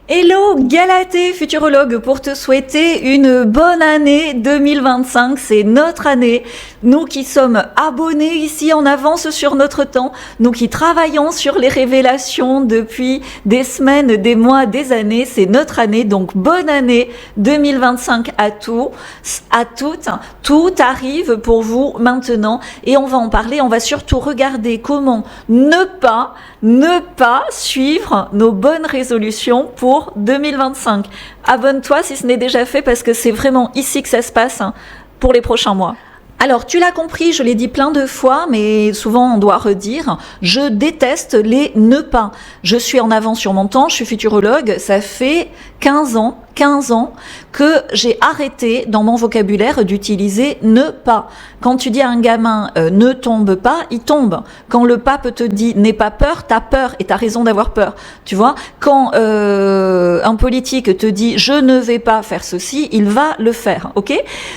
Hello Galatée, futurologue, pour te souhaiter une bonne année 2025. C'est notre année. Nous qui sommes abonnés ici en avance sur notre temps, nous qui travaillons sur les révélations depuis des semaines, des mois, des années, c'est notre année. Donc bonne année 2025 à tous, à toutes. Tout arrive pour vous maintenant et on va en parler. On va surtout regarder comment ne pas suivre nos bonnes résolutions pour 2025. Abonne-toi si ce n'est déjà fait parce que c'est vraiment ici que ça se passe pour les prochains mois. Alors, tu l'as compris, je l'ai dit plein de fois, mais souvent on doit redire, je déteste les ne pas. Je suis en avance sur mon temps, je suis futurologue, ça fait 15 ans que j'ai arrêté dans mon vocabulaire d'utiliser ne pas. Quand tu dis à un gamin ne tombe pas, il tombe. Quand le pape te dit n'aie pas peur, t'as peur et t'as raison d'avoir peur. Tu vois, quand un politique te dit je ne vais pas faire ceci, il va le faire, ok?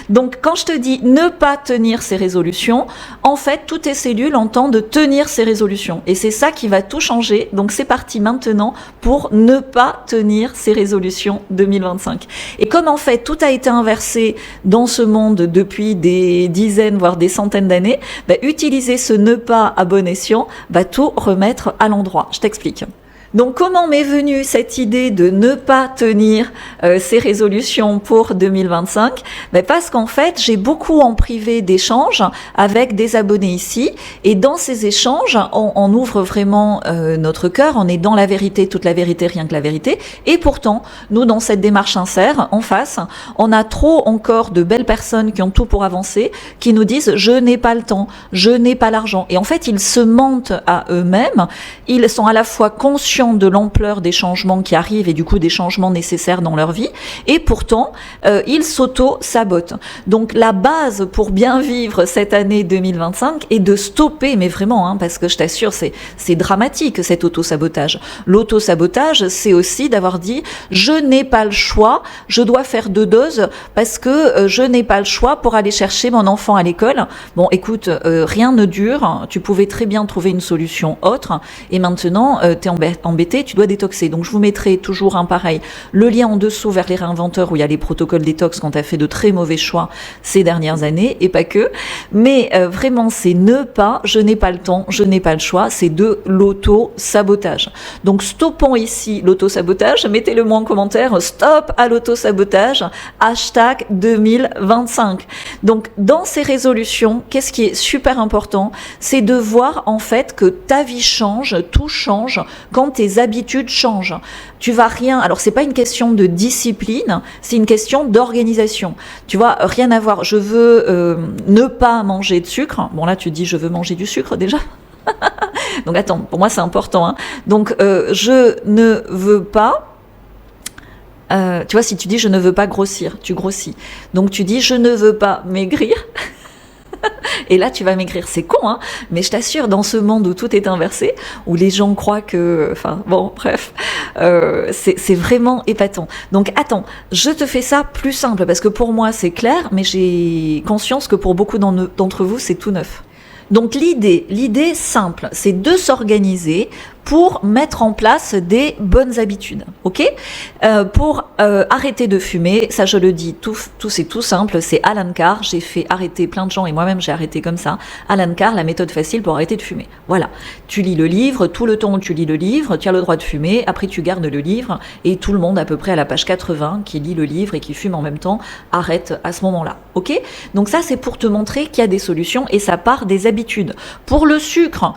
Donc quand je te dis ne pas tenir ses résolutions, en fait toutes tes cellules entendent tenir ses résolutions et c'est ça qui va tout changer. Donc c'est parti maintenant pour ne pas tenir ses résolutions 2025. Et comme en fait tout a été inversé dans ce monde depuis des dizaines voire des centaines d'années, utiliser ce ne pas à bon escient va tout remettre à l'endroit. Je t'explique. Donc comment m'est venue cette idée de ne pas tenir ces résolutions pour 2025 ? Parce qu'en fait, j'ai beaucoup en privé d'échanges avec des abonnés ici et dans ces échanges, on ouvre vraiment notre cœur, on est dans la vérité, toute la vérité, rien que la vérité et pourtant, nous dans cette démarche sincère, en face, on a trop encore de belles personnes qui ont tout pour avancer, qui nous disent « je n'ai pas le temps, je n'ai pas l'argent » et en fait, ils se mentent à eux-mêmes, ils sont à la fois conscients de l'ampleur des changements qui arrivent et du coup des changements nécessaires dans leur vie et pourtant ils s'auto-sabotent. Donc la base pour bien vivre cette année 2025 est de stopper, mais vraiment parce que je t'assure c'est dramatique cet auto-sabotage. L'auto-sabotage c'est aussi d'avoir dit je n'ai pas le choix, je dois faire 2 doses parce que je n'ai pas le choix pour aller chercher mon enfant à l'école. Bon écoute, rien ne dure, tu pouvais très bien trouver une solution autre et maintenant t'es embêté, tu dois détoxer. Donc je vous mettrai toujours un pareil, le lien en dessous vers les réinventeurs où il y a les protocoles détox quand tu as fait de très mauvais choix ces dernières années et pas que. Mais vraiment c'est ne pas, je n'ai pas le temps, je n'ai pas le choix, c'est de l'auto-sabotage. Donc stoppons ici l'auto-sabotage, mettez-le moi en commentaire, stop à l'auto-sabotage, hashtag 2025. Donc dans ces résolutions, qu'est-ce qui est super important, c'est de voir en fait que ta vie change, tout change quand tes habitudes changent. Tu vas rien, alors c'est pas une question de discipline, c'est une question d'organisation. Tu vois, rien à voir, je veux ne pas manger de sucre. Bon là tu dis je veux manger du sucre déjà. Donc attends, pour moi c'est important. Donc je ne veux pas tu vois, si tu dis je ne veux pas grossir, tu grossis. Donc tu dis je ne veux pas maigrir. Et là, tu vas maigrir. C'est con, mais je t'assure, dans ce monde où tout est inversé, où les gens croient que... Enfin, bon, bref, c'est vraiment épatant. Donc, attends, je te fais ça plus simple, parce que pour moi, c'est clair, mais j'ai conscience que pour beaucoup d'entre vous, c'est tout neuf. Donc, l'idée simple, c'est de s'organiser pour mettre en place des bonnes habitudes, ok ? Pour arrêter de fumer, ça je le dis, c'est tout simple, c'est Alan Carr, j'ai fait arrêter plein de gens et moi-même j'ai arrêté comme ça. Alan Carr, la méthode facile pour arrêter de fumer. Voilà, tu lis le livre, tout le temps où tu lis le livre, tu as le droit de fumer, après tu gardes le livre et tout le monde à peu près à la page 80 qui lit le livre et qui fume en même temps, arrête à ce moment-là, ok ? Donc ça c'est pour te montrer qu'il y a des solutions et ça part des habitudes. Pour le sucre,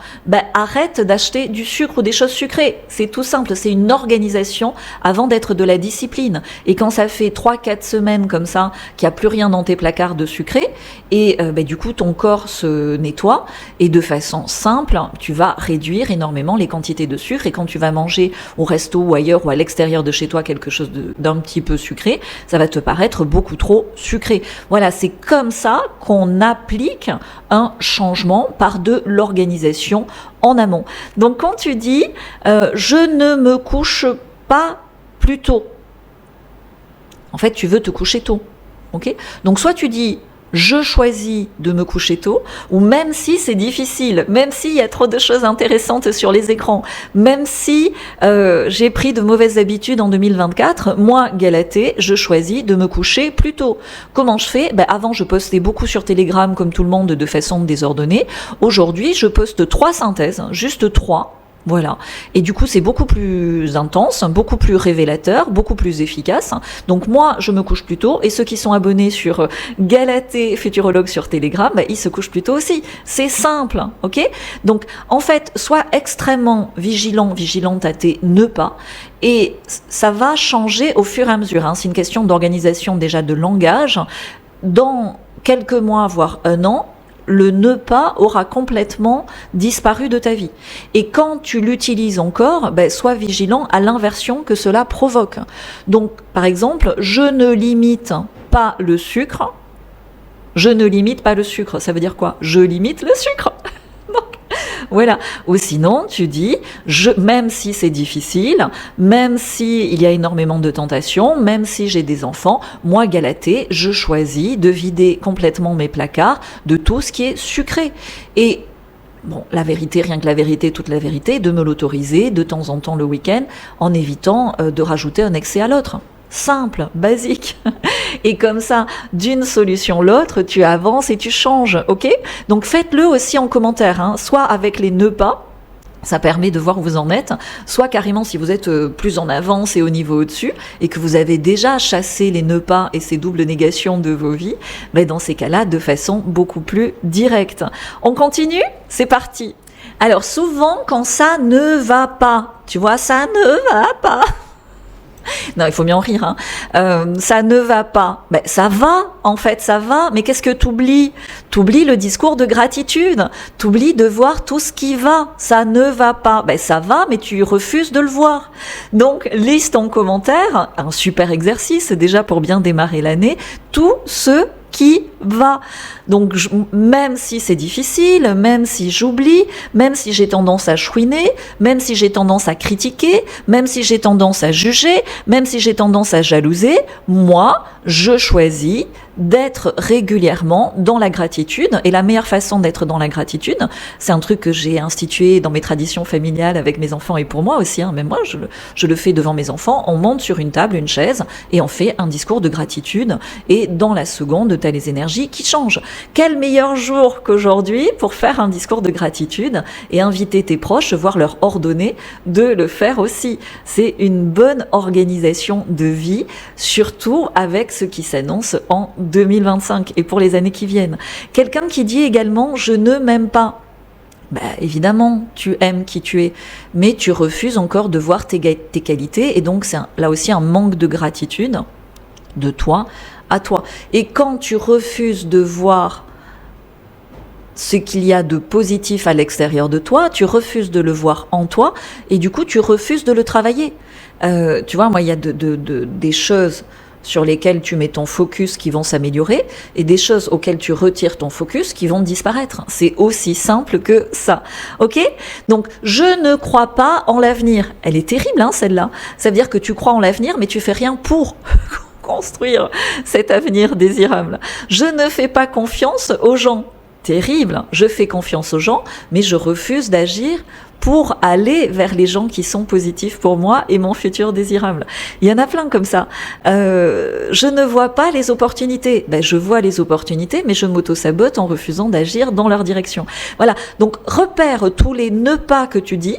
arrête d'acheter du sucre ou des choses sucrées, c'est tout simple, c'est une organisation avant d'être de la discipline. Et quand ça fait 3-4 semaines comme ça, qu'il n'y a plus rien dans tes placards de sucré, et du coup ton corps se nettoie, et de façon simple, tu vas réduire énormément les quantités de sucre, et quand tu vas manger au resto ou ailleurs ou à l'extérieur de chez toi quelque chose d'un petit peu sucré, ça va te paraître beaucoup trop sucré. Voilà, c'est comme ça qu'on applique un changement par de l'organisation en amont. Donc quand tu dis je ne me couche pas plus tôt, en fait tu veux te coucher tôt, ok ? Donc soit tu dis je choisis de me coucher tôt, ou même si c'est difficile, même s'il y a trop de choses intéressantes sur les écrans, même si j'ai pris de mauvaises habitudes en 2024, moi, Galatée, je choisis de me coucher plus tôt. Comment je fais ? Avant, je postais beaucoup sur Telegram, comme tout le monde, de façon désordonnée. Aujourd'hui, je poste 3 synthèses, juste 3. Voilà. Et du coup, c'est beaucoup plus intense, beaucoup plus révélateur, beaucoup plus efficace. Donc moi, je me couche plus tôt, et ceux qui sont abonnés sur Galatée Futurologue sur Telegram, ils se couchent plus tôt aussi. C'est simple, ok ? Donc, en fait, sois extrêmement vigilante à tes ne pas, et ça va changer au fur et à mesure. C'est une question d'organisation déjà de langage. Dans quelques mois, voire un an, le ne pas aura complètement disparu de ta vie. Et quand tu l'utilises encore, sois vigilant à l'inversion que cela provoque. Donc, par exemple, je ne limite pas le sucre. Je ne limite pas le sucre. Ça veut dire quoi ? Je limite le sucre. Voilà. Ou sinon, tu dis, même si c'est difficile, même s'il y a énormément de tentations, même si j'ai des enfants, moi, Galatée, je choisis de vider complètement mes placards de tout ce qui est sucré. Et bon, la vérité, rien que la vérité, toute la vérité, de me l'autoriser de temps en temps le week-end, en évitant de rajouter un excès à l'autre. Simple, basique. Et comme ça, d'une solution l'autre, tu avances et tu changes, ok ? Donc faites-le aussi en commentaire, soit avec les ne pas, ça permet de voir où vous en êtes, soit carrément si vous êtes plus en avance et au niveau au-dessus, et que vous avez déjà chassé les ne pas et ces doubles négations de vos vies, dans ces cas-là, de façon beaucoup plus directe. On continue ? C'est parti. Alors souvent, quand ça ne va pas, tu vois, ça ne va pas. Non, il faut bien en rire. Ça ne va pas. Ça va, en fait, ça va. Mais qu'est-ce que t'oublies ? T'oublies le discours de gratitude. T'oublies de voir tout ce qui va. Ça ne va pas. Ça va, mais tu refuses de le voir. Donc, liste en commentaire, un super exercice déjà pour bien démarrer l'année, tout ce qui va. Donc, même si c'est difficile, même si j'oublie, même si j'ai tendance à chouiner, même si j'ai tendance à critiquer, même si j'ai tendance à juger, même si j'ai tendance à jalouser, moi, je choisis d'être régulièrement dans la gratitude. Et la meilleure façon d'être dans la gratitude, c'est un truc que j'ai institué dans mes traditions familiales avec mes enfants et pour moi aussi, même moi, je le fais devant mes enfants. On monte sur une table, une chaise, et on fait un discours de gratitude. Et dans la seconde, tu as les énergies qui changent. Quel meilleur jour qu'aujourd'hui pour faire un discours de gratitude et inviter tes proches, voire leur ordonner de le faire aussi. C'est une bonne organisation de vie, surtout avec ce qui s'annonce en 2025 et pour les années qui viennent. Quelqu'un qui dit également « je ne m'aime pas ». Évidemment, tu aimes qui tu es, mais tu refuses encore de voir tes qualités et donc c'est là aussi un manque de gratitude de toi à toi. Et quand tu refuses de voir ce qu'il y a de positif à l'extérieur de toi, tu refuses de le voir en toi et du coup tu refuses de le travailler. Tu vois, moi il y a des choses sur lesquelles tu mets ton focus qui vont s'améliorer et des choses auxquelles tu retires ton focus qui vont disparaître. C'est aussi simple que ça. Ok ? Donc, je ne crois pas en l'avenir. Elle est terrible, celle-là. Ça veut dire que tu crois en l'avenir, mais tu fais rien pour construire cet avenir désirable. Je ne fais pas confiance aux gens. Terrible. Je fais confiance aux gens, mais je refuse d'agir pour aller vers les gens qui sont positifs pour moi et mon futur désirable. Il y en a plein comme ça. Je ne vois pas les opportunités. Je vois les opportunités, mais je m'auto-sabote en refusant d'agir dans leur direction. Voilà. Donc, repère tous les ne pas que tu dis.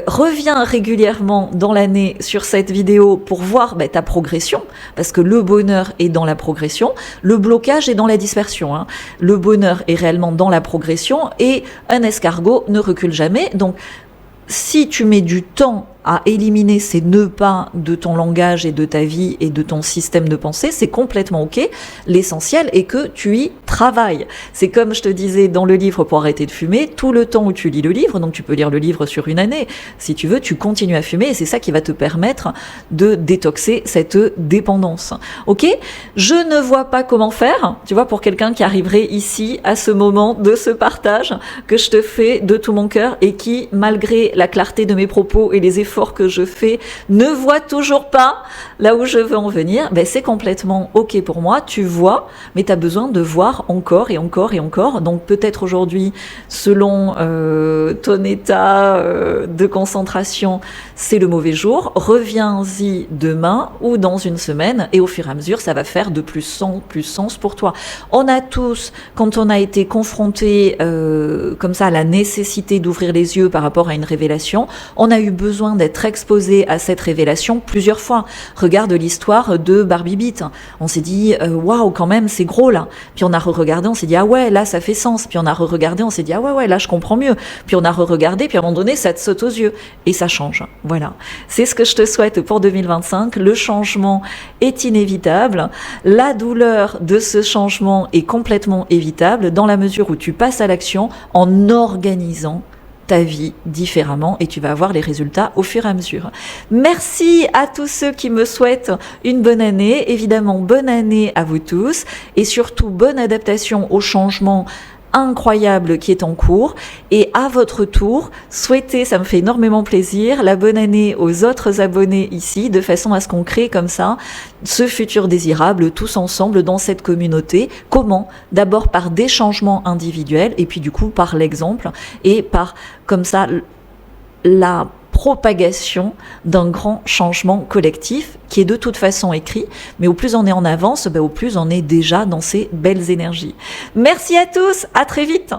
Reviens régulièrement dans l'année sur cette vidéo pour voir ta progression, parce que le bonheur est dans la progression, le blocage est dans la dispersion. Le bonheur est réellement dans la progression et un escargot ne recule jamais. Donc, si tu mets du temps à éliminer ces ne pas de ton langage et de ta vie et de ton système de pensée, c'est complètement ok. L'essentiel est que tu y travailles. C'est comme je te disais dans le livre pour arrêter de fumer, tout le temps où tu lis le livre, donc tu peux lire le livre sur une année, si tu veux, tu continues à fumer et c'est ça qui va te permettre de détoxer cette dépendance. Ok ? Je ne vois pas comment faire, tu vois, pour quelqu'un qui arriverait ici à ce moment de ce partage que je te fais de tout mon cœur et qui, malgré la clarté de mes propos et les efforts efforts que je fais ne voient toujours pas là où je veux en venir, ben c'est complètement ok pour moi, tu vois, mais tu as besoin de voir encore et encore et encore. Donc peut-être aujourd'hui, selon ton état de concentration, c'est le mauvais jour, reviens-y demain ou dans une semaine, et au fur et à mesure, ça va faire de plus sens pour toi. On a tous, quand on a été confronté comme ça à la nécessité d'ouvrir les yeux par rapport à une révélation, on a eu besoin d'être exposé à cette révélation plusieurs fois. Regarde l'histoire de Barbie Beat. On s'est dit waouh, quand même c'est gros là. Puis on a re-regardé, on s'est dit ah ouais, là ça fait sens. Puis on a re-regardé, on s'est dit ah ouais là je comprends mieux. Puis on a re-regardé, puis à un moment donné ça te saute aux yeux et ça change. Voilà. C'est ce que je te souhaite pour 2025. Le changement est inévitable. La douleur de ce changement est complètement évitable dans la mesure où tu passes à l'action en organisant ta vie différemment et tu vas avoir les résultats au fur et à mesure. Merci à tous ceux qui me souhaitent une bonne année. Évidemment, bonne année à vous tous et surtout bonne adaptation au changement incroyable qui est en cours. Et à votre tour, souhaitez, ça me fait énormément plaisir, la bonne année aux autres abonnés ici, de façon à ce qu'on crée comme ça ce futur désirable tous ensemble dans cette communauté. Comment? D'abord par des changements individuels et puis du coup par l'exemple et par comme ça la propagation d'un grand changement collectif qui est de toute façon écrit, mais au plus on est en avance, au plus on est déjà dans ces belles énergies. Merci à tous, à très vite.